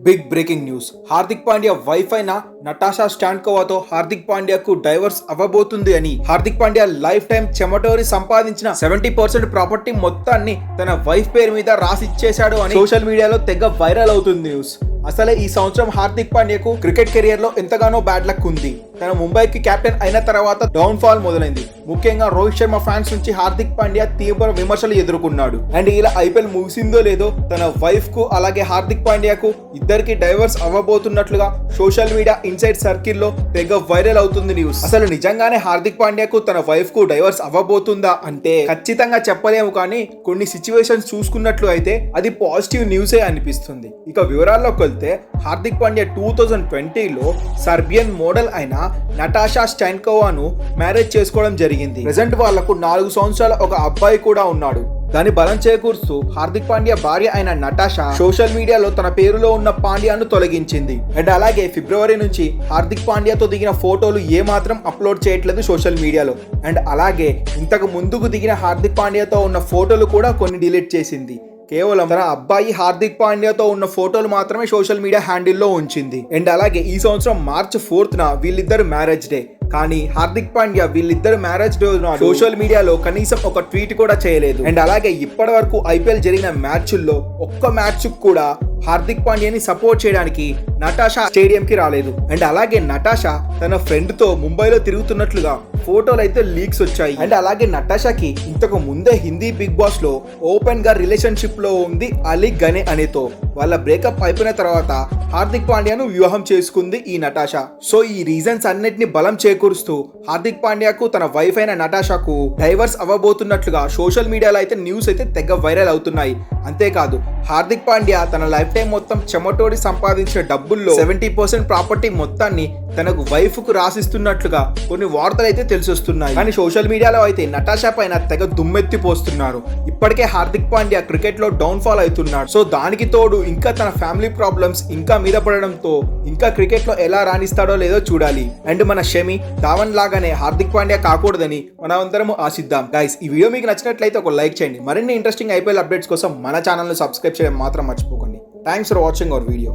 Big breaking news. Hardik Pandya wife అయిన Natasha స్టాన్కోవాతో హార్దిక్ పాండ్యాకు డైవర్స్ అవ్వబోతుంది అని. హార్దిక్ పాండ్యా లైఫ్ టైం చెమటోరి సంపాదించిన 70% ప్రాపర్టీ మొత్తాన్ని తన వైఫ్ పేరు మీద రాసిచ్చేశాడు అని సోషల్ మీడియాలో తెగ వైరల్ అవుతుంది న్యూస్. అసలే ఈ సంవత్సరం హార్దిక్ పాండ్యాకు క్రికెట్ కెరియర్ లో ఎంతగానో బ్యాడ్ లక్ ఉంది. తన ముంబైకి కెప్టెన్ అయిన తర్వాత డౌన్ ఫాల్ మొదలైంది. ముఖ్యంగా రోహిత్ శర్మ ఫ్యాన్స్ నుంచి హార్దిక్ పాండ్యా తీవ్ర విమర్శలు ఎదుర్కొన్నాడు. అండ్ ఇలా ఐపీఎల్ ముగిసిందో లేదో తన వైఫ్ కు అలాగే హార్దిక్ పాండ్యాకు ఇద్దరికి డైవర్స్ అవ్వబోతున్నట్లుగా సోషల్ మీడియా ఇన్సైడ్ సర్కిల్లో తెగ వైరల్ అవుతుంది న్యూస్. అసలు నిజంగానే హార్దిక్ పాండ్యాకు తన వైఫ్ కు డైవర్స్ అవ్వబోతుందా అంటే ఖచ్చితంగా చెప్పలేము, కానీ కొన్ని సిచ్యువేషన్స్ చూసుకున్నట్లు అయితే అది పాజిటివ్ న్యూసే అనిపిస్తుంది. ఇక వివరాల్లోకి వెళ్తే హార్దిక్ పాండ్యా 2020లో సర్బియన్ మోడల్ అయిన నటాషా స్టాన్కోవాను మ్యారేజ్ చేసుకోవడం జరిగింది. ప్రెసెంట్ వాళ్లకు 4 సంవత్సరాల ఒక అబ్బాయి కూడా ఉన్నాడు. దాని బలం చేకూరుస్తూ హార్దిక్ పాండ్యా భార్య అయిన నటాషా సోషల్ మీడియాలో తన పేరులో ఉన్న పాండ్యాను తొలగించింది. అండ్ అలాగే ఫిబ్రవరి నుంచి హార్దిక్ పాండ్యాతో దిగిన ఫోటోలు ఏమాత్రం అప్లోడ్ చేయట్లేదు సోషల్ మీడియాలో. అండ్ అలాగే ఇంతకు ముందుకు దిగిన హార్దిక్ పాండ్యాతో ఉన్న ఫోటోలు కూడా కొన్ని డిలీట్ చేసింది. కేవలం తన అబ్బాయి హార్దిక్ పాండ్యాతో ఉన్న ఫోటోలు మాత్రమే సోషల్ మీడియా హ్యాండిల్లో ఉంచింది. అండ్ అలాగే ఈ సంవత్సరం March 4న వీళ్ళిద్దరు మ్యారేజ్ డే. కానీ హార్దిక్ పాండ్యా వీళ్ళిద్దరు మ్యారేజ్ డే సోషల్ మీడియాలో కనీసం ఒక ట్వీట్ కూడా చేయలేదు. అండ్ అలాగే ఇప్పటి వరకు ఐపీఎల్ జరిగిన మ్యాచ్ల్లో ఒక్క మ్యాచ్ కూడా హార్దిక్ పాండ్యాని సపోర్ట్ చేయడానికి నటాషా స్టేడియం కి రాలేదు. అండ్ అలాగే నటాషా తన ఫ్రెండ్ తో ముంబైలో తిరుగుతున్నట్లుగా ఫోటోలు అయితే లీక్స్ వచ్చాయి. అండ్ అలాగే నటాషాకి ఇంతకు ముందే హిందీ బిగ్ బాస్ లో ఓపెన్ గా రిలేషన్షిప్ లో ఉంది అలీ గనే అనేతో. వాళ్ళ బ్రేకప్ అయిపోయిన తర్వాత హార్దిక్ పాండ్యాను వివాహం చేసుకుంది ఈ నటాషా. సో ఈ రీజన్స్ అన్నిటిని బలం చేకూరుస్తూ హార్దిక్ పాండ్యాకు తన వైఫ్ అయిన నటాషాకు డైవర్స్ అవ్వబోతున్నట్లుగా సోషల్ మీడియాలో అయితే న్యూస్ అయితే తెగ వైరల్ అవుతున్నాయి. అంతేకాదు హార్దిక్ పాండ్యా తన లైఫ్ టైం మొత్తం చెమటోడి సంపాదించిన డబ్బుల్లో 70% ప్రాపర్టీ మొత్తాన్ని తనకు వైఫ్ కు రాసిస్తున్నట్లుగా కొన్ని వార్తలు అయితే తెలిసొస్తున్నాయి. కానీ సోషల్ మీడియాలో అయితే నటాషా పైన తెగ దుమ్మెత్తిపోస్తున్నారు. ఇప్పటికే హార్దిక్ పాండ్యా క్రికెట్ లో డౌన్ ఫాల్ అవుతున్నాడు. సో దానికి తోడు ఇంకా తన ఫ్యామిలీ ప్రాబ్లమ్స్ ఇంకా మీద పడడంతో ఇంకా క్రికెట్ లో ఎలా రాణిస్తాడో లేదో చూడాలి. అండ్ మన షమి ధావన్ లాగానే హార్దిక్ పాండ్యా కాకూడదని మనమందరం ఆశిద్దాం. గైస్, ఈ వీడియో మీకు నచ్చినట్లయితే ఒక లైక్ చేయండి. మరిన్ని ఇంట్రెస్టింగ్ ఐపీఎల్ అప్డేట్స్ కోసం మన ఛానల్ ను సబ్స్క్రైబ్ చేయడం మాత్రం మర్చిపోకండి. Thanks for watching our video.